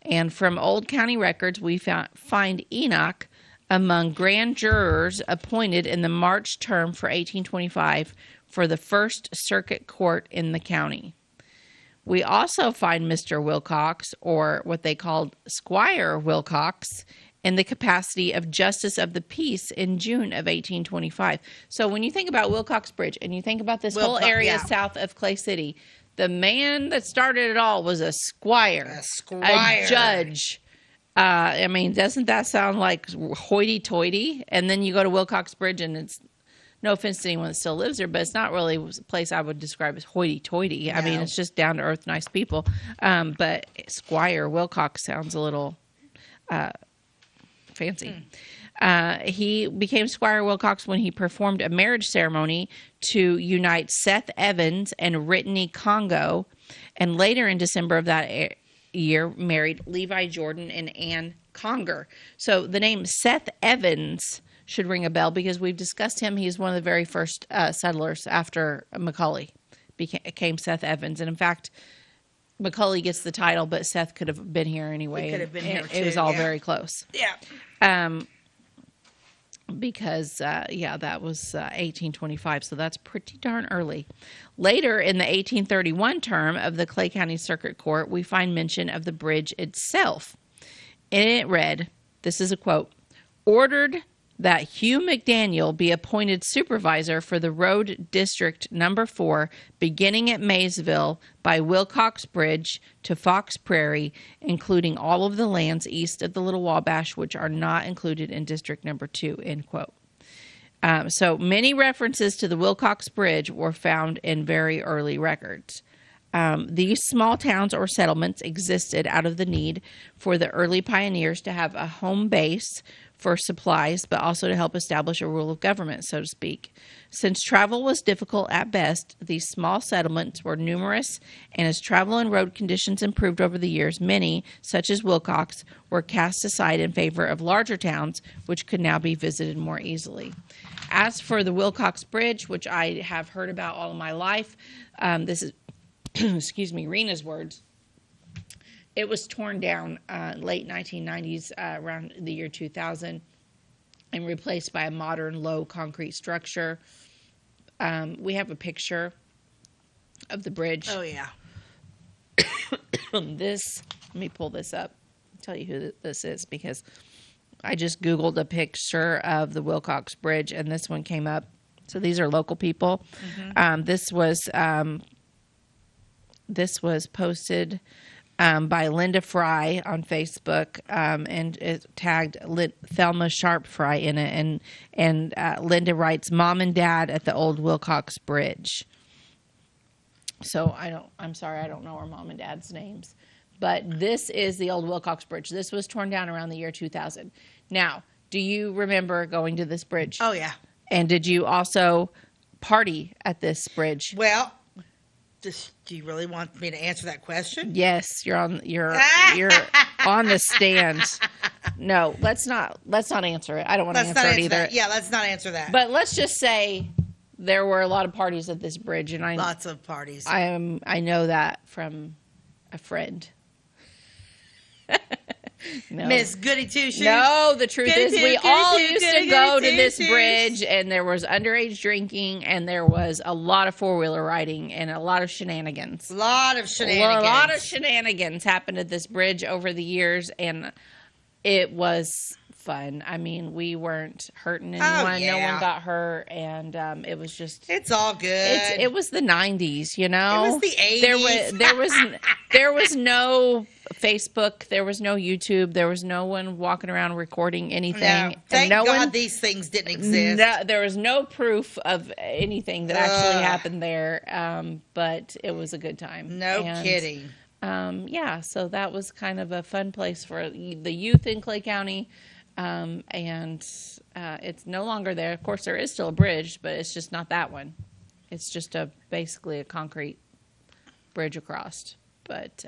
And from old county records, we find Enoch among grand jurors appointed in the March term for 1825 for the First Circuit Court in the county. We also find Mr. Wilcox, or what they called Squire Wilcox, in the capacity of Justice of the Peace in June of 1825. So when you think about Wilcox Bridge and you think about this whole area south of Clay City, the man that started it all was a squire. A judge. Doesn't that sound like hoity-toity? And then you go to Wilcox Bridge, and it's, no offense to anyone that still lives there, but it's not really a place I would describe as hoity-toity. No. It's just down-to-earth, nice people. But Squire Wilcox sounds a little fancy. He became Squire Wilcox when he performed a marriage ceremony to unite Seth Evans and Brittany Congo. And later in December of that year married Levi Jordan and Ann Conger. So the name Seth Evans should ring a bell because we've discussed him. He's one of the very first settlers after Macaulay became Seth Evans. And in fact, Macaulay gets the title, but Seth could have been here anyway. He could have been here too. It was all very close. Yeah. Because, that was 1825, so that's pretty darn early. Later in the 1831 term of the Clay County Circuit Court, we find mention of the bridge itself. And it read, this is a quote, ordered that Hugh McDaniel be appointed supervisor for the road district number 4, beginning at Maysville by Wilcox Bridge to Fox Prairie, including all of the lands east of the Little Wabash, which are not included in district number 2, end quote. So many references to the Wilcox Bridge were found in very early records. These small towns or settlements existed out of the need for the early pioneers to have a home base for supplies, but also to help establish a rule of government, so to speak. Since travel was difficult at best, these small settlements were numerous, and as travel and road conditions improved over the years, many, such as Wilcox, were cast aside in favor of larger towns, which could now be visited more easily. As for the Wilcox Bridge, which I have heard about all of my life, this is, excuse me, Rena's words. It was torn down late 1990s, around the year 2000, and replaced by a modern low concrete structure. We have a picture of the bridge. Oh, yeah. Let me pull this up, tell you who this is, because I just Googled a picture of the Wilcox Bridge, and this one came up. So these are local people. Mm-hmm. This was posted by Linda Fry on Facebook, and it tagged Thelma Sharp Fry in it. And Linda writes, "Mom and Dad at the old Wilcox Bridge." So I'm sorry, I don't know our mom and dad's names, but this is the old Wilcox Bridge. This was torn down around the year 2000. Now, do you remember going to this bridge? Oh yeah. And did you also party at this bridge? Well, do you really want me to answer that question? Yes, you're on the stand. No, let's not answer it. I don't want to answer it either. That. Yeah, let's not answer that. But let's just say there were a lot of parties at this bridge, and lots of parties. I know that from a friend. No. Miss Goody Two Shoes. No, the truth is we all used to go to this bridge, and there was underage drinking, and there was a lot of four-wheeler riding and a lot of shenanigans. A lot of shenanigans happened at this bridge over the years, and it was fun. I mean, we weren't hurting anyone. Oh, yeah. No one got hurt, and it was just... It's all good. It was the 90s, you know? It was the 80s. There was no Facebook. There was no YouTube. There was no one walking around recording anything. No, thank God these things didn't exist. No, there was no proof of anything that actually happened there, but it was a good time. No kidding. So that was kind of a fun place for the youth in Clay County. It's no longer there. Of course, there is still a bridge, but it's just not that one. It's just basically a concrete bridge across. But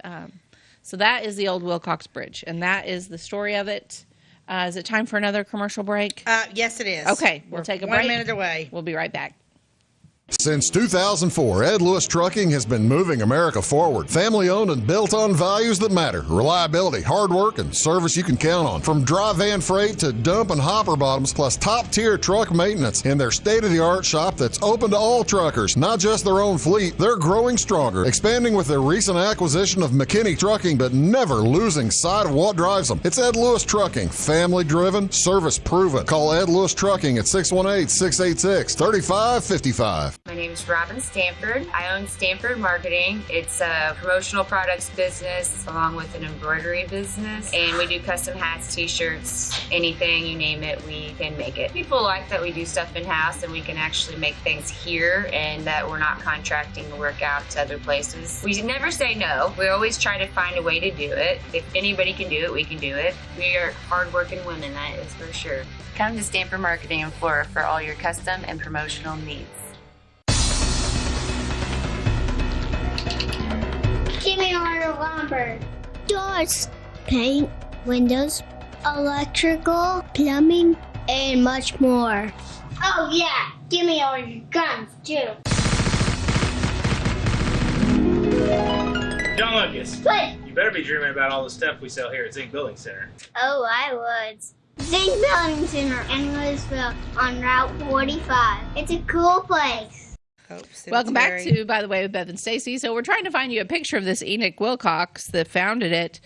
so that is the old Wilcox Bridge, and that is the story of it. Is it time for another commercial break? Yes, it is. Okay, we'll take a break. 1 minute away. We'll be right back. Since 2004, Ed Lewis Trucking has been moving America forward. Family-owned and built on values that matter. Reliability, hard work, and service you can count on. From dry van freight to dump and hopper bottoms, plus top-tier truck maintenance in their state-of-the-art shop that's open to all truckers, not just their own fleet. They're growing stronger, expanding with their recent acquisition of McKinney Trucking, but never losing sight of what drives them. It's Ed Lewis Trucking, family-driven, service-proven. Call Ed Lewis Trucking at 618-686-3555. My name is Robin Stanford. I own Stanford Marketing. It's a promotional products business along with an embroidery business. And we do custom hats, t-shirts, anything, you name it, we can make it. People like that we do stuff in-house and we can actually make things here and that we're not contracting the work out to other places. We never say no. We always try to find a way to do it. If anybody can do it, we can do it. We are hardworking women, that is for sure. Come to Stanford Marketing in Flora for all your custom and promotional needs. Give me a order of lumber. doors, paint, windows, electrical, plumbing, and much more. Oh, yeah. Give me all your guns, too. John Lucas. What? You better be dreaming about all the stuff we sell here at Zink Building Center. Oh, I would. Zink Building Center in Louisville on Route 45. It's a cool place. Welcome back to, by the way, with Beth and Stacey. So we're trying to find you a picture of this Enoch Wilcox that founded it.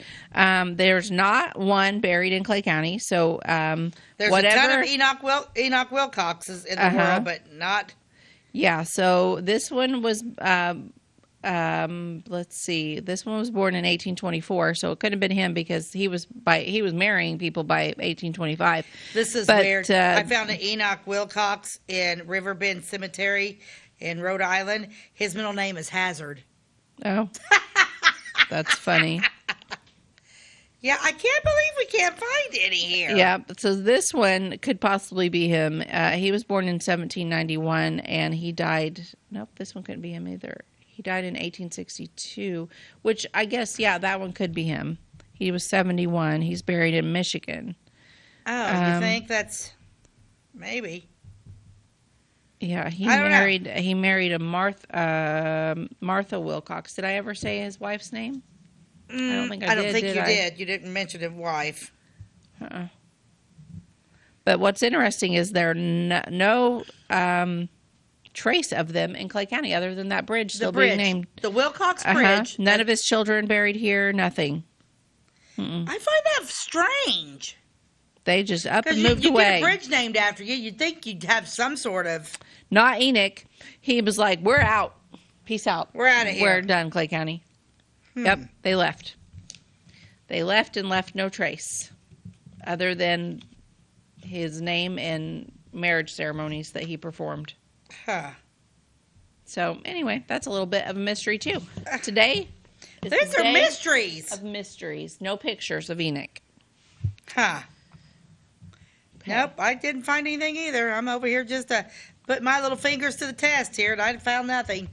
There's not one buried in Clay County. So there's whatever. a ton of Enoch Wilcoxes in the world, but not. Yeah. So this one was. Let's see. This one was born in 1824, so it couldn't have been him because he was marrying people by 1825. This is weird. I found an Enoch Wilcox in Riverbend Cemetery in Rhode Island. His middle name is Hazard. Oh, that's funny. Yeah, I can't believe we can't find any here. Yeah, so this one could possibly be him. He was born in 1791, and he died. Nope, this one couldn't be him either. He died in 1862, which I guess, yeah, that one could be him. He was 71. He's buried in Michigan. Oh, you think that's maybe? Yeah, he married a Martha Wilcox. Did I ever say his wife's name? I don't think I did. I don't think you did. You didn't mention his wife. But what's interesting is there no trace of them in Clay County other than that bridge still being named. The Wilcox Bridge. None of his children buried here, nothing. I find that strange. They just up and moved away. You get a bridge named after you, you'd think you'd have some sort of... Not Enoch. He was like, we're out. Peace out. We're out of here. We're done, Clay County. Yep, they left. They left and left no trace other than his name and marriage ceremonies that he performed. Huh. So, anyway, that's a little bit of a mystery, too. Today These are mysteries. Of mysteries. No pictures of Enoch. Huh. Okay. Nope, I didn't find anything either. I'm over here just to put my little fingers to the test here, and I found nothing.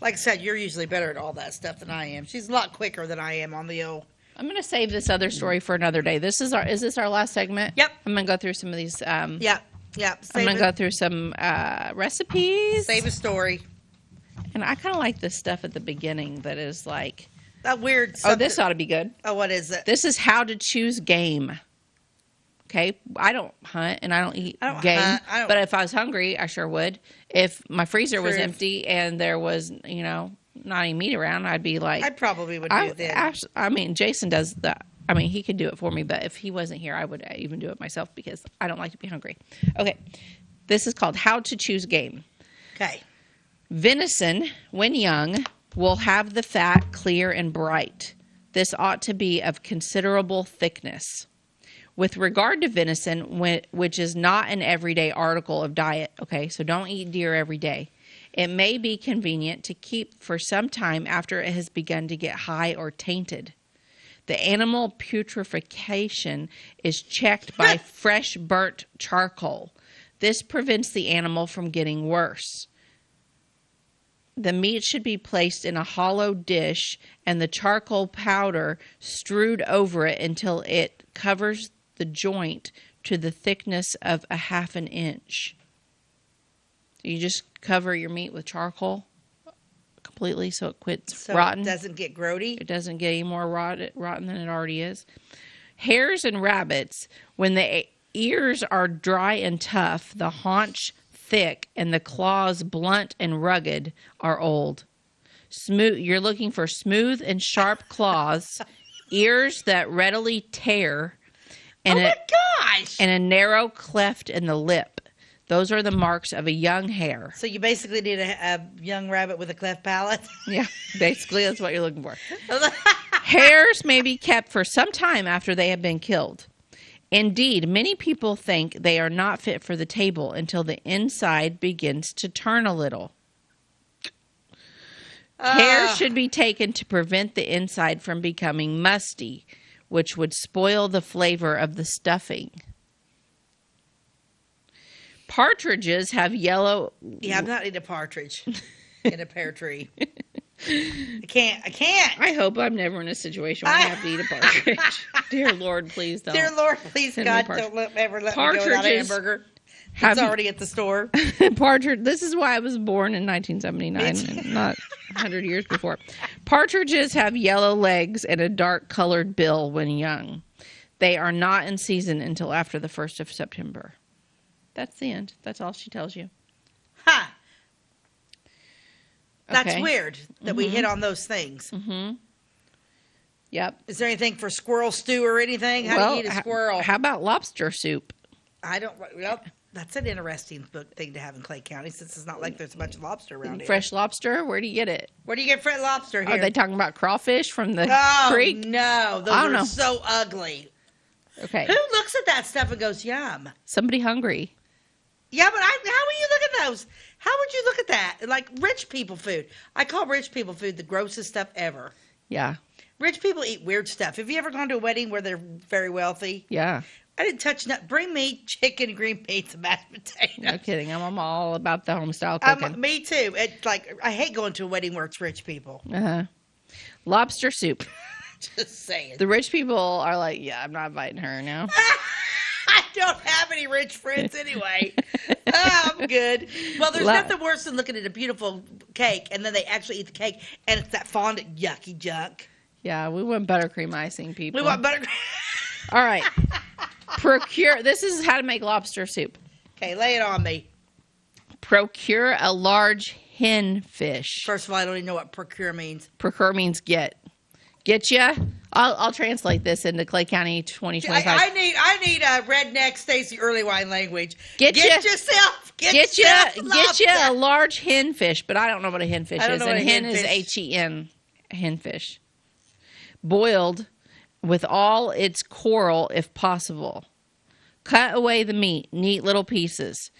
Like I said, you're usually better at all that stuff than I am. She's a lot quicker than I am on the old. I'm going to save this other story for another day. Is this our last segment? Yep. I'm going to go through some of these. Yeah. I'm going to go through some recipes. Save a story. And I kind of like this stuff at the beginning that is like. That weird Oh, this ought to be good. Oh, what is it? This is how to choose game. Okay, I don't hunt and I don't eat game, but if I was hungry, I sure would. If my freezer was empty and there was, not any meat around, I'd be like... I probably would do that. I mean, Jason does that. I mean, he could do it for me, but if he wasn't here, I would even do it myself because I don't like to be hungry. Okay, this is called How to Choose Game. Okay. Venison, when young, will have the fat clear and bright. This ought to be of considerable thickness. With regard to venison, which is not an everyday article of diet, okay, so don't eat deer every day. It may be convenient to keep for some time after it has begun to get high or tainted. The animal putrefaction is checked by fresh burnt charcoal. This prevents the animal from getting worse. The meat should be placed in a hollow dish and the charcoal powder strewed over it until it covers the joint to the thickness of a half an inch. You just cover your meat with charcoal completely so it quits rotting. It doesn't get grody? It doesn't get any more rotten than it already is. Hares and rabbits, when the ears are dry and tough, the haunch thick, and the claws blunt and rugged, are old. You're looking for smooth and sharp claws, ears that readily tear, and and a narrow cleft in the lip. Those are the marks of a young hare. So you basically need a young rabbit with a cleft palate? Yeah, basically that's what you're looking for. Hares may be kept for some time after they have been killed. Indeed, many people think they are not fit for the table until the inside begins to turn a little. Care should be taken to prevent the inside from becoming musty, which would spoil the flavor of the stuffing. Partridges have yellow... Yeah, I'm not eating a partridge in a pear tree. I can't. I hope I'm never in a situation where I have to eat a partridge. Dear Lord, please don't. Dear Lord, please, God, don't ever let me go without a hamburger. It's already at the store. Partridge. This is why I was born in 1979 and not 100 years before. Partridges have yellow legs and a dark-colored bill when young. They are not in season until after the 1st of September. That's the end. That's all she tells you. Ha! That's weird that we hit on those things. Mm-hmm. Yep. Is there anything for squirrel stew or anything? How do you eat a squirrel? How about lobster soup? Well, that's an interesting thing to have in Clay County, since it's not like there's a bunch of lobster around here. Fresh lobster? Where do you get it? Where do you get fresh lobster here? Are they talking about crawfish from the creek? No, those are so ugly. Okay. Who looks at that stuff and goes, yum? Somebody hungry. Yeah, but how would you look at those? How would you look at that? Like rich people food. I call rich people food the grossest stuff ever. Yeah. Rich people eat weird stuff. Have you ever gone to a wedding where they're very wealthy? Yeah. I didn't touch nothing. Bring me chicken, green beans, and mashed potatoes. No kidding. I'm all about the home style cooking. Me too. It's like I hate going to a wedding where it's rich people. Lobster soup. Just saying. The rich people are like, yeah, I'm not inviting her now. I don't have any rich friends anyway. I'm good. Well, there's nothing worse than looking at a beautiful cake and then they actually eat the cake and it's that fondant yucky junk. Yeah, we want buttercream icing, people. We want buttercream. All right. This is how to make lobster soup. Okay, lay it on me. Procure a large hen fish. First of all, I don't even know what procure means. Procure means get. Get ya? I'll translate this into Clay County 2025. I need a redneck Stacey early wine language. Get yourself a large hen fish, but I don't know what a hen fish is. And hen is H-E-N, hen fish. Boiled with all its coral if possible. Cut away the meat, neat little pieces.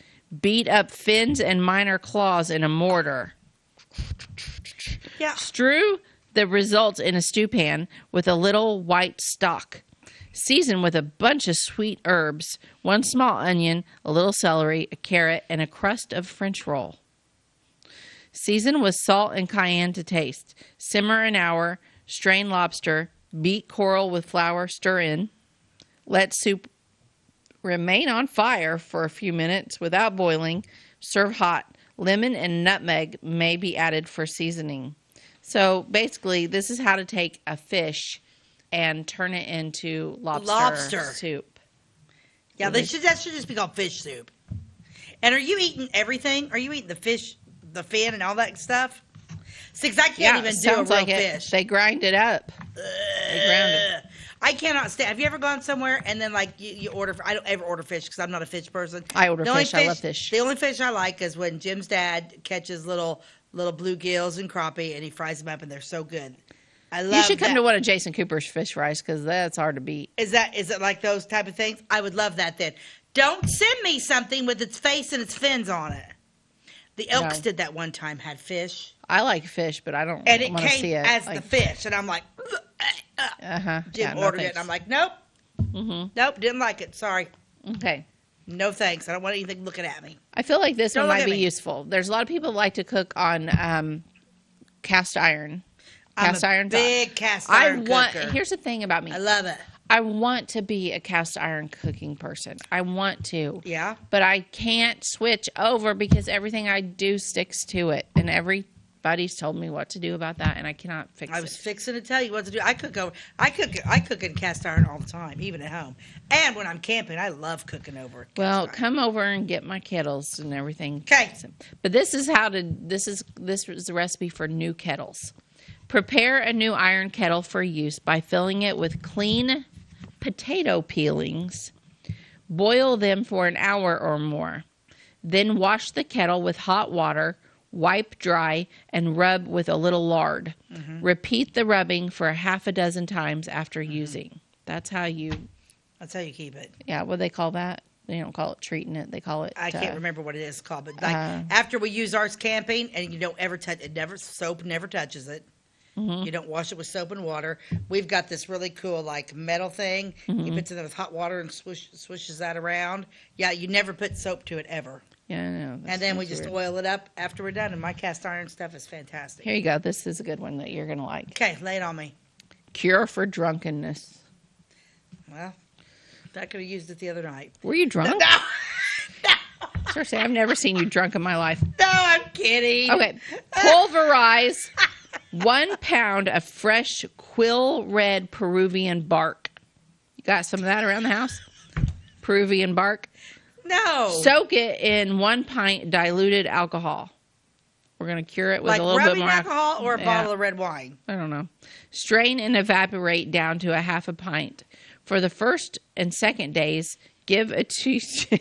Beat up fins and minor claws in a mortar. Yeah. Strew the results in a stew pan with a little white stock. Season with a bunch of sweet herbs, 1 small onion, a little celery, a carrot, and a crust of French roll. Season with salt and cayenne to taste. Simmer an hour. Strain lobster. Beat coral with flour. Stir in. Let soup remain on fire for a few minutes without boiling. Serve hot. Lemon and nutmeg may be added for seasoning. So basically, this is how to take a fish and turn it into lobster soup. Yeah, that should just be called fish soup. And are you eating everything? Are you eating the fish, the fin, and all that stuff? See, 'cause I can't even do a real fish. They grind it up. They ground it. I cannot stand. Have you ever gone somewhere and then like you order? I don't ever order fish because I'm not a fish person. I order fish. I love fish. The only fish I like is when Jim's dad catches little bluegills and crappie and he fries them up and they're so good. I love. You should come to one of Jason Cooper's fish fries because that's hard to beat. Is it like those type of things? I would love that. Then don't send me something with its face and its fins on it. The Elks did that one time. Had fish. I like fish, but I don't want to see it. And it came as the fish, and I'm like, Jim ordered it, and I'm like, nope. Mm-hmm. Nope, didn't like it. Sorry. Okay. No thanks. I don't want anything looking at me. I feel like this one might be useful. There's a lot of people that like to cook on cast iron. I'm a big cast iron cooker. Here's the thing about me. I love it. I want to be a cast iron cooking person. I want to. Yeah. But I can't switch over because everything I do sticks to it. And everybody's told me what to do about that, and I cannot fix it. I was fixing to tell you what to do. I cook in cast iron all the time, even at home. And when I'm camping, I love cooking over cast iron. Come over and get my kettles and everything. Okay. But this is the recipe for new kettles. Prepare a new iron kettle for use by filling it with clean potato peelings. Boil them for an hour or more. Then wash the kettle with hot water, wipe dry, and rub with a little lard. Mm-hmm. Repeat the rubbing for half a dozen times after using. That's how you keep it. Yeah, what do they call that? They don't call it treating it. They call it. I can't remember what it is called, but after we use ours camping, and you don't ever touch it. Soap never touches it. Mm-hmm. You don't wash it with soap and water. We've got this really cool like metal thing. Mm-hmm. You put it in with hot water and swishes that around. Yeah, you never put soap to it ever. Yeah, I know. And then we just oil it up after we're done. And my cast iron stuff is fantastic. Here you go. This is a good one that you're going to like. Okay, lay it on me. Cure for drunkenness. Well, I could have used it the other night. Were you drunk? No. Seriously, I've never seen you drunk in my life. No, I'm kidding. Okay. Pulverize 1 pound of fresh quill red Peruvian bark. You got some of that around the house? Peruvian bark? No. Soak it in 1 pint diluted alcohol. We're going to cure it with like a little bit more alcohol or a bottle of red wine? I don't know. Strain and evaporate down to a half a pint. For the first and second days, give a teaspoon.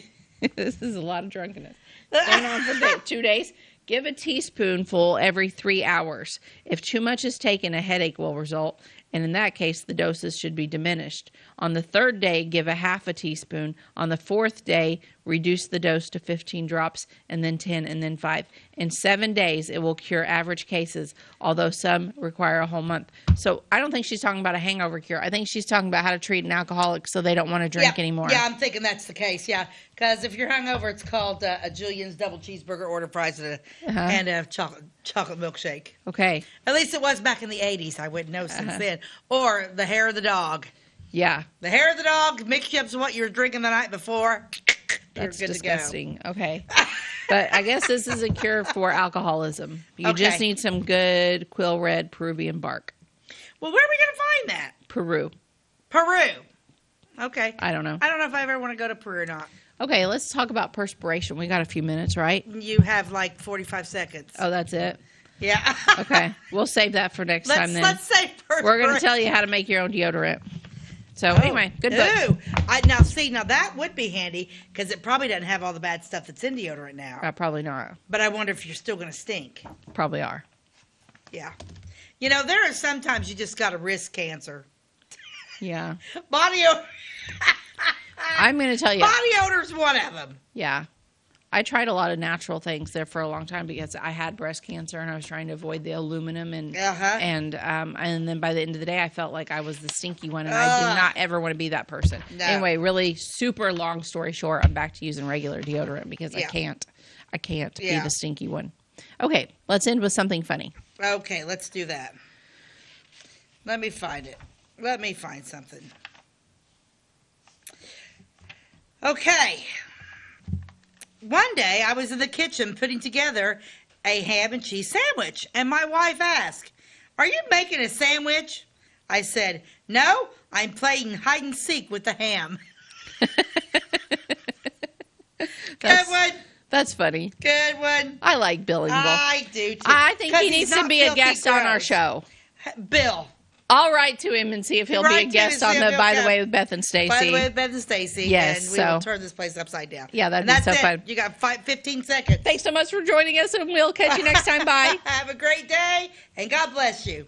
This is a lot of drunkenness. Going on for 2 days. Give a teaspoonful every 3 hours. If too much is taken, a headache will result, and in that case, the doses should be diminished. On the third day, give a half a teaspoon. On the fourth day, reduce the dose to 15 drops, and then 10, and then 5. In 7 days, it will cure average cases, although some require a whole month. So I don't think she's talking about a hangover cure. I think she's talking about how to treat an alcoholic so they don't want to drink anymore. Yeah, I'm thinking that's the case, yeah. Because if you're hungover, it's called a Julian's double cheeseburger, order fries, and a chocolate milkshake. Okay. At least it was back in the 80s. I wouldn't know since then. Or the hair of the dog. Yeah. The hair of the dog mixed up with what you were drinking the night before. That's good disgusting. To go. Okay. But I guess this is a cure for alcoholism. You just need some good quill red Peruvian bark. Well, where are we going to find that? Peru. Okay. I don't know. I don't know if I ever want to go to Peru or not. Okay, let's talk about perspiration. We got a few minutes, right? You have like 45 seconds. Oh, that's it? Yeah. Okay. We'll save that for next time then. Let's save perspiration. We're going to tell you how to make your own deodorant. So anyway, good book. Now that would be handy because it probably doesn't have all the bad stuff that's in deodorant now. Probably not. But I wonder if you're still going to stink. Probably are. Yeah. You know, there are sometimes you just got to risk cancer. Yeah. Body odor. I'm going to tell you. Body odor's one of them. Yeah. I tried a lot of natural things there for a long time because I had breast cancer and I was trying to avoid the aluminum and then by the end of the day I felt like I was the stinky one and I did not ever want to be that person. No. Anyway, really super long story short, I'm back to using regular deodorant because I can't be the stinky one. Okay, let's end with something funny. Okay, let's do that. Let me find it. Let me find something. Okay. One day, I was in the kitchen putting together a ham and cheese sandwich, and my wife asked, "Are you making a sandwich?" I said, "No, I'm playing hide and seek with the ham." Good one. That's funny. Good one. I like Bill Engvall. I do, too. I think he needs to be a guest on our show. Bill. I'll write to him and see if he'll be a guest on the By the Way with Beth and Stacey. By the Way with Beth and Stacey. Yes. And we will turn this place upside down. Yeah, that'd be so fun. You got 15 seconds. Thanks so much for joining us, and we'll catch you next time. Bye. Have a great day, and God bless you.